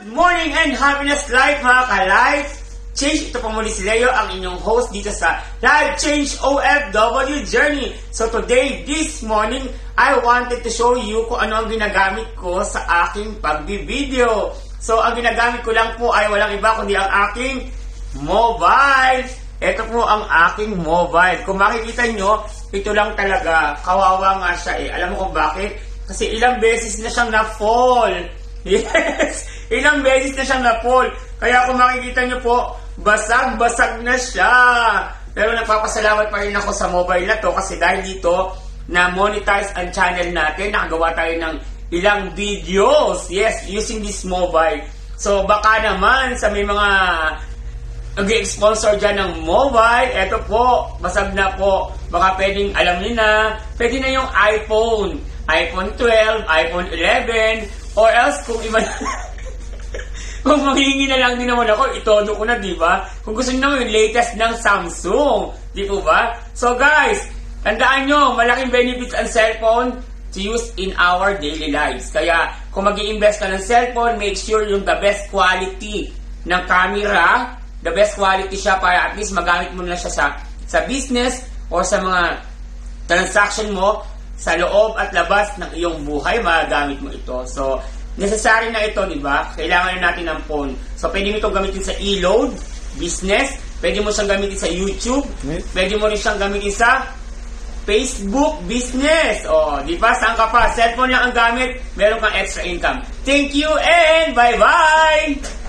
Good morning and happiness life mga ka-life change. Ito po muli si Leo, ang inyong host dito sa Life Change OFW Journey. So today, this morning, I wanted to show you kung ano ang ginagamit ko sa aking pagbi-video. So ang ginagamit ko lang po ay walang iba kundi ang aking mobile. Ito po ang aking mobile. Kung makikita nyo, ito lang talaga. Kawawa nga siya eh. Alam mo kung bakit? Kasi ilang beses na siyang na-fall. Yes! Ilang beses na siyang na-fall. Kaya kung makikita nyo po, basag-basag na siya. Pero nagpapasalamat pa rin ako sa mobile na to kasi dahil dito, na-monetize ang channel natin. Nakagawa tayo ng ilang videos. Yes, using this mobile. So baka naman sa may mga nag-sponsor dyan ng mobile, eto po, basag na po. Baka pwedeng, alam niyo na, pwede na yung iPhone 12, iPhone 11, or else kung iba kung manghihingi na lang din naman ako, itodo ko na, di ba? Kung gusto niyo naman yung latest ng Samsung, di po ba? So guys, tandaan nyo, malaking benefits ang cellphone to use in our daily lives. Kaya kung mag-i-invest ka ng cellphone, make sure yung the best quality ng camera, the best quality siya para at least magamit mo na siya sa business or sa mga transaction mo sa loob at labas ng iyong buhay, magagamit mo ito. So, necessary na ito, di ba? Kailangan na natin ng phone. So, pwede mo itong gamitin sa e-load, business, pwede mo siyang gamitin sa YouTube, pwede mo rin siyang gamitin sa Facebook, business. O, di ba? Saan ka pa? Cellphone lang ang gamit, meron kang extra income. Thank you and bye-bye!